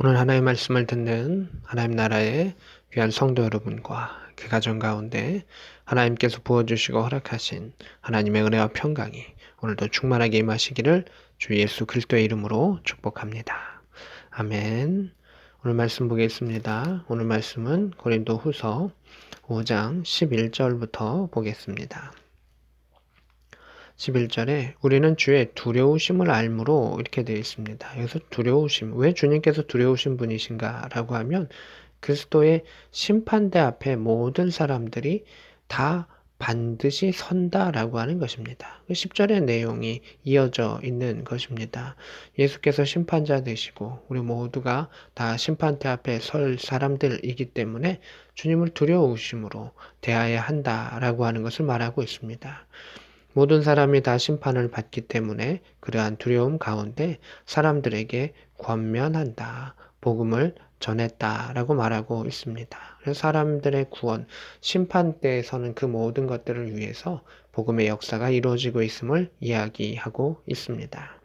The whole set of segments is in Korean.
오늘 하나님의 말씀을 듣는 하나님 나라의 귀한 성도 여러분과 그 가정 가운데 하나님께서 부어주시고 허락하신 하나님의 은혜와 평강이 오늘도 충만하게 임하시기를 주 예수 그리스도의 이름으로 축복합니다. 아멘. 오늘 말씀 보겠습니다. 오늘 말씀은 고린도 후서 5장 11절부터 보겠습니다. 11절에 우리는 주의 두려우심을 알므로 이렇게 되어 있습니다. 여기서 두려우심, 왜 주님께서 두려우신 분이신가 라고 하면 그리스도의 심판대 앞에 모든 사람들이 다 반드시 선다라고 하는 것입니다. 10절의 내용이 이어져 있는 것입니다. 예수께서 심판자 되시고 우리 모두가 다 심판대 앞에 설 사람들이기 때문에 주님을 두려우심으로 대해야 한다라고 하는 것을 말하고 있습니다. 모든 사람이 다 심판을 받기 때문에 그러한 두려움 가운데 사람들에게 권면한다, 복음을 전했다라고 말하고 있습니다. 그래서 사람들의 구원, 심판 때에서는 그 모든 것들을 위해서 복음의 역사가 이루어지고 있음을 이야기하고 있습니다.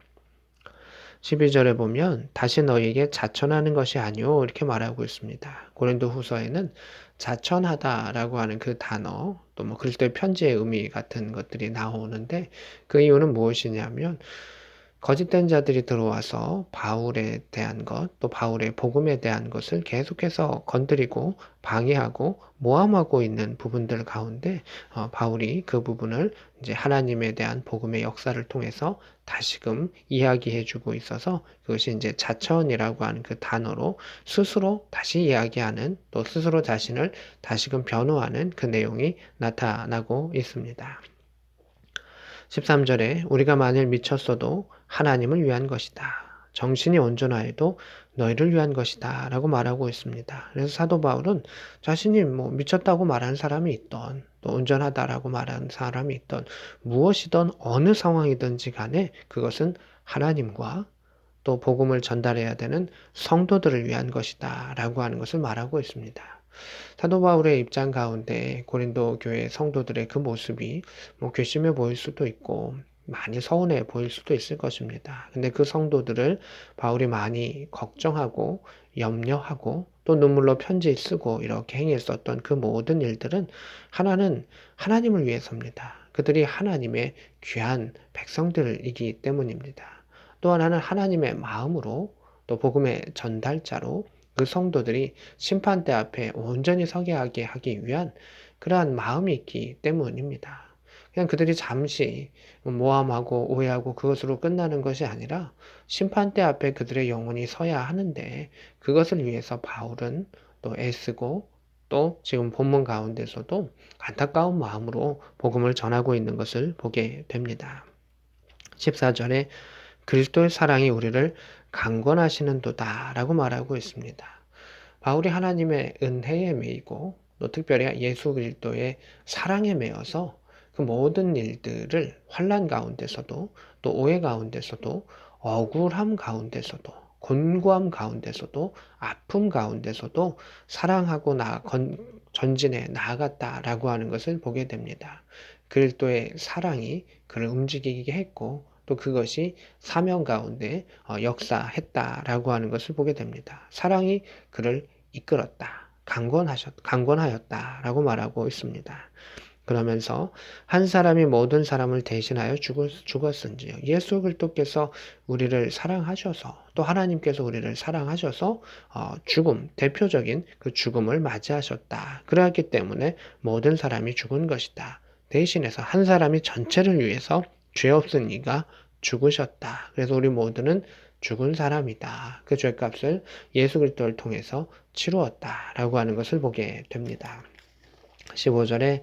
12절에 보면 다시 너희에게 자천하는 것이 아니오 이렇게 말하고 있습니다. 고린도 후서에는 자천하다라고 하는 그 단어 또 뭐 그리스도의 편지의 의미 같은 것들이 나오는데 그 이유는 무엇이냐면 거짓된 자들이 들어와서 바울에 대한 것, 또 바울의 복음에 대한 것을 계속해서 건드리고 방해하고 모함하고 있는 부분들 가운데 바울이 그 부분을 이제 하나님에 대한 복음의 역사를 통해서 다시금 이야기해주고 있어서 그것이 이제 자천이라고 하는 그 단어로 스스로 다시 이야기하는 또 스스로 자신을 다시금 변호하는 그 내용이 나타나고 있습니다. 13절에 우리가 만일 미쳤어도 하나님을 위한 것이다. 정신이 온전하여도 너희를 위한 것이다. 라고 말하고 있습니다. 그래서 사도 바울은 자신이 미쳤다고 말하는 사람이 있던 또 온전하다라고 말하는 사람이 있던 무엇이든 어느 상황이든지 간에 그것은 하나님과 또 복음을 전달해야 되는 성도들을 위한 것이다. 라고 하는 것을 말하고 있습니다. 사도 바울의 입장 가운데 고린도 교회 성도들의 그 모습이 괘씸해 보일 수도 있고 많이 서운해 보일 수도 있을 것입니다. 근데 그 성도들을 바울이 많이 걱정하고 염려하고 또 눈물로 편지 쓰고 이렇게 행했었던 그 모든 일들은 하나는 하나님을 위해서입니다. 그들이 하나님의 귀한 백성들이기 때문입니다. 또 하나는 하나님의 마음으로 또 복음의 전달자로 그 성도들이 심판대 앞에 온전히 서게 하기 위한 그러한 마음이 있기 때문입니다. 그냥 그들이 잠시 모함하고 오해하고 그것으로 끝나는 것이 아니라 심판대 앞에 그들의 영혼이 서야 하는데 그것을 위해서 바울은 또 애쓰고 또 지금 본문 가운데서도 안타까운 마음으로 복음을 전하고 있는 것을 보게 됩니다. 14절에 그리스도의 사랑이 우리를 강권하시는도다 라고 말하고 있습니다. 바울이 하나님의 은혜에 매이고 또 특별히 예수 그리스도의 사랑에 매여서 그 모든 일들을 환난 가운데서도 또 오해 가운데서도 억울함 가운데서도 곤고함 가운데서도 아픔 가운데서도 사랑하고 전진해 나아갔다라고 하는 것을 보게 됩니다. 그리스도의 사랑이 그를 움직이게 했고 또 그것이 사명 가운데 역사했다라고 하는 것을 보게 됩니다. 사랑이 그를 이끌었다. 강권하였다라고 말하고 있습니다. 그러면서 한 사람이 모든 사람을 대신하여 죽었은지요. 예수 그리스도께서 우리를 사랑하셔서 또 하나님께서 우리를 사랑하셔서 대표적인 그 죽음을 맞이하셨다. 그러했기 때문에 모든 사람이 죽은 것이다. 대신해서 한 사람이 전체를 위해서 죄 없은 이가 죽으셨다. 그래서 우리 모두는 죽은 사람이다. 그 죄값을 예수 그리스도를 통해서 치루었다라고 하는 것을 보게 됩니다. 15절에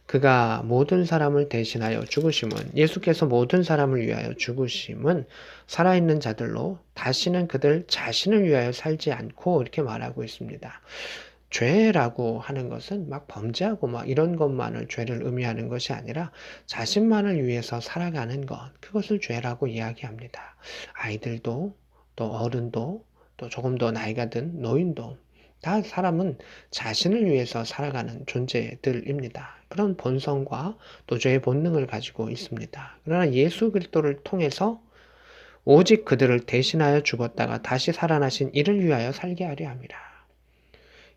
그가 모든 사람을 대신하여 죽으심은 예수께서 모든 사람을 위하여 죽으심은 살아있는 자들로 다시는 그들 자신을 위하여 살지 않고 이렇게 말하고 있습니다. 죄라고 하는 것은 막 범죄하고 막 이런 것만을 죄를 의미하는 것이 아니라 자신만을 위해서 살아가는 것, 그것을 죄라고 이야기합니다. 아이들도 또 어른도 또 조금 더 나이가 든 노인도 다 사람은 자신을 위해서 살아가는 존재들입니다. 그런 본성과 또 죄의 본능을 가지고 있습니다. 그러나 예수 그리스도를 통해서 오직 그들을 대신하여 죽었다가 다시 살아나신 이를 위하여 살게 하려 함이라.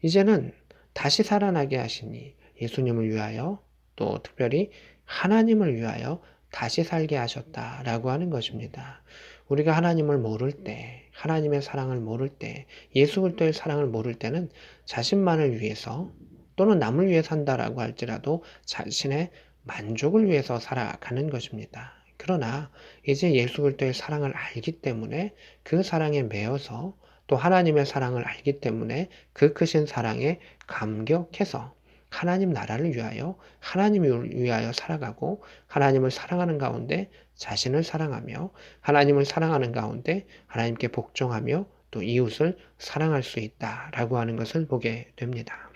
이제는 다시 살아나게 하시니 예수님을 위하여 또 특별히 하나님을 위하여 다시 살게 하셨다라고 하는 것입니다. 우리가 하나님을 모를 때, 하나님의 사랑을 모를 때, 예수 그리스도의 사랑을 모를 때는 자신만을 위해서 또는 남을 위해 산다라고 할지라도 자신의 만족을 위해서 살아가는 것입니다. 그러나 이제 예수 그리스도의 사랑을 알기 때문에 그 사랑에 매여서 또 하나님의 사랑을 알기 때문에 그 크신 사랑에 감격해서 하나님 나라를 위하여 하나님을 위하여 살아가고 하나님을 사랑하는 가운데 자신을 사랑하며 하나님을 사랑하는 가운데 하나님께 복종하며 또 이웃을 사랑할 수 있다라고 하는 것을 보게 됩니다.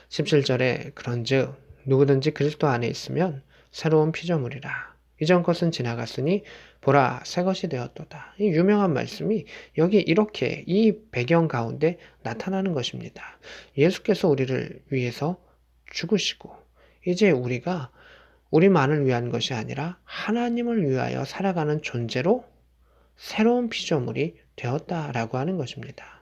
17절에 그런즉 누구든지 그리스도 안에 있으면 새로운 피조물이라. 이전 것은 지나갔으니 보라 새 것이 되었도다. 이 유명한 말씀이 여기 이렇게 이 배경 가운데 나타나는 것입니다. 예수께서 우리를 위해서 죽으시고 이제 우리가 우리만을 위한 것이 아니라 하나님을 위하여 살아가는 존재로 새로운 피조물이 되었다라고 하는 것입니다.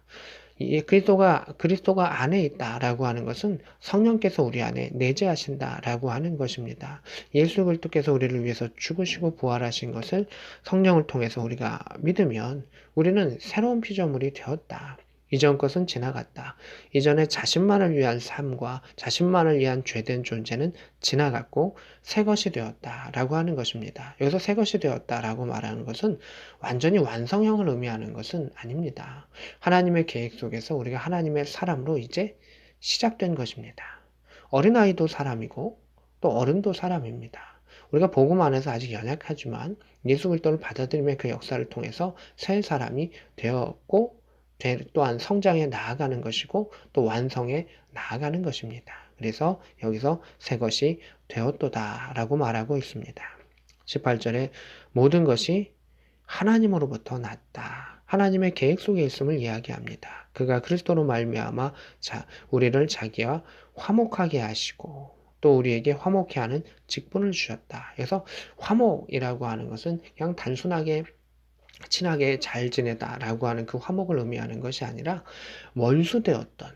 이 그리스도가 안에 있다라고 하는 것은 성령께서 우리 안에 내재하신다라고 하는 것입니다. 예수 그리스도께서 우리를 위해서 죽으시고 부활하신 것을 성령을 통해서 우리가 믿으면 우리는 새로운 피조물이 되었다. 이전 것은 지나갔다. 이전에 자신만을 위한 삶과 자신만을 위한 죄된 존재는 지나갔고 새 것이 되었다라고 하는 것입니다. 여기서 새 것이 되었다라고 말하는 것은 완전히 완성형을 의미하는 것은 아닙니다. 하나님의 계획 속에서 우리가 하나님의 사람으로 이제 시작된 것입니다. 어린아이도 사람이고 또 어른도 사람입니다. 우리가 복음 안에서 아직 연약하지만 예수 그리스도를 받아들이며 그 역사를 통해서 새 사람이 되었고 또한 성장해 나아가는 것이고 또 완성해 나아가는 것입니다. 그래서 여기서 새 것이 되었도다라고 말하고 있습니다. 18절에 모든 것이 하나님으로부터 났다. 하나님의 계획 속에 있음을 이야기합니다. 그가 그리스도로 말미암아 우리를 자기와 화목하게 하시고 또 우리에게 화목해 하는 직분을 주셨다. 그래서 화목이라고 하는 것은 그냥 단순하게 친하게 잘 지내다라고 하는 그 화목을 의미하는 것이 아니라 원수되었던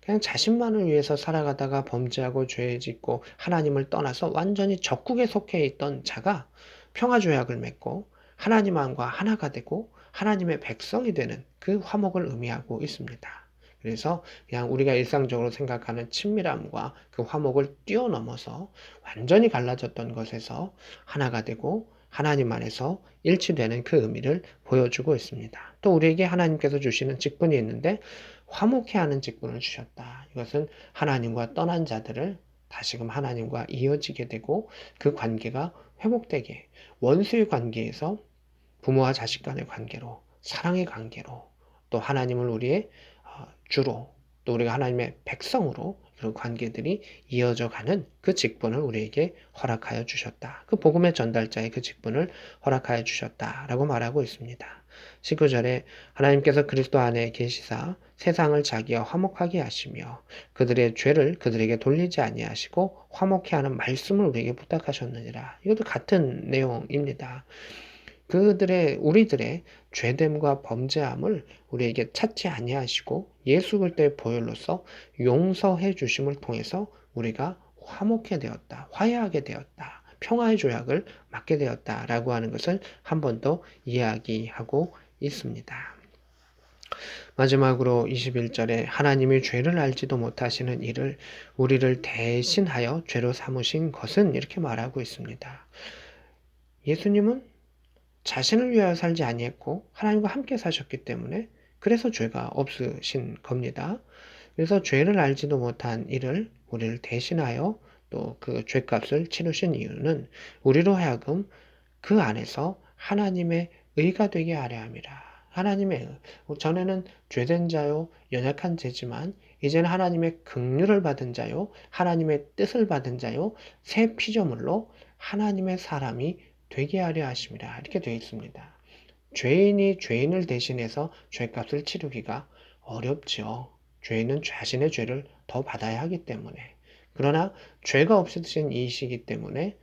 그냥 자신만을 위해서 살아가다가 범죄하고 죄 짓고 하나님을 떠나서 완전히 적국에 속해 있던 자가 평화조약을 맺고 하나님과 하나가 되고 하나님의 백성이 되는 그 화목을 의미하고 있습니다. 그래서 그냥 우리가 일상적으로 생각하는 친밀함과 그 화목을 뛰어넘어서 완전히 갈라졌던 것에서 하나가 되고 하나님 안에서 일치되는 그 의미를 보여주고 있습니다. 또 우리에게 하나님께서 주시는 직분이 있는데 화목해 하는 직분을 주셨다. 이것은 하나님과 떠난 자들을 다시금 하나님과 이어지게 되고 그 관계가 회복되게 원수의 관계에서 부모와 자식 간의 관계로 사랑의 관계로 또 하나님을 우리의 주로 또 우리가 하나님의 백성으로 그런 관계들이 이어져 가는 그 직분을 우리에게 허락하여 주셨다. 그 복음의 전달자의 그 직분을 허락하여 주셨다라고 말하고 있습니다. 19절에 하나님께서 그리스도 안에 계시사 세상을 자기와 화목하게 하시며 그들의 죄를 그들에게 돌리지 아니하시고 화목케 하는 말씀을 우리에게 부탁하셨느니라. 이것도 같은 내용입니다. 우리들의 죄됨과 범죄함을 우리에게 찾지 아니하시고 예수 그리스도의 보혈로서 용서해 주심을 통해서 우리가 화목해 되었다. 화해하게 되었다. 평화의 조약을 맺게 되었다라고 하는 것을 한 번 더 이야기하고 있습니다. 마지막으로 21절에 하나님이 죄를 알지도 못하시는 이를 우리를 대신하여 죄로 삼으신 것은 이렇게 말하고 있습니다. 예수님은 자신을 위하여 살지 아니했고 하나님과 함께 사셨기 때문에 그래서 죄가 없으신 겁니다. 그래서 죄를 알지도 못한 이를 우리를 대신하여 또 그 죄값을 치르신 이유는 우리로 하여금 그 안에서 하나님의 의가 되게 하려 함이라. 하나님의 전에는 죄된 자요 연약한 죄지만 이제는 하나님의 긍휼을 받은 자요 하나님의 뜻을 받은 자요 새 피조물로 하나님의 사람이 되게 하려 하심이라. 이렇게 되어 있습니다. 죄인이 죄인을 대신해서 죄값을 치르기가 어렵죠. 죄인은 자신의 죄를 더 받아야 하기 때문에. 그러나 죄가 없으신 이시기 때문에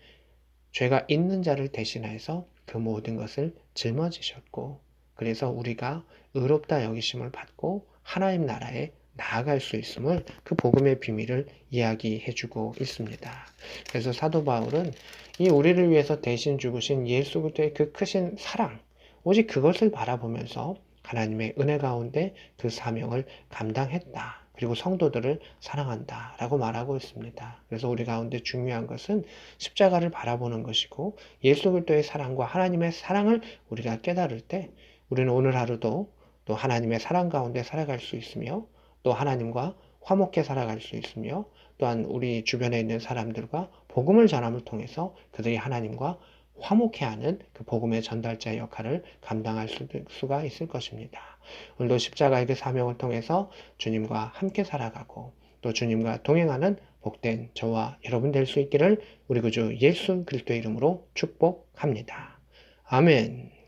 죄가 있는 자를 대신해서 그 모든 것을 짊어지셨고, 그래서 우리가 의롭다 여기심을 받고 하나님 나라에 나아갈 수 있음을, 그 복음의 비밀을 이야기해주고 있습니다. 그래서 사도 바울은 이 우리를 위해서 대신 죽으신 예수 그리스도의 그 크신 사랑, 오직 그것을 바라보면서 하나님의 은혜 가운데 그 사명을 감당했다. 그리고 성도들을 사랑한다 라고 말하고 있습니다. 그래서 우리 가운데 중요한 것은 십자가를 바라보는 것이고, 예수 그리스도의 사랑과 하나님의 사랑을 우리가 깨달을 때 우리는 오늘 하루도 또 하나님의 사랑 가운데 살아갈 수 있으며, 또 하나님과 화목해 살아갈 수 있으며, 또한 우리 주변에 있는 사람들과 복음을 전함을 통해서 그들이 하나님과 화목해하는 그 복음의 전달자의 역할을 감당할 수가 있을 것입니다. 오늘도 십자가의 그 사명을 통해서 주님과 함께 살아가고 또 주님과 동행하는 복된 저와 여러분 될 수 있기를 우리 구주 예수 그리스도의 이름으로 축복합니다. 아멘.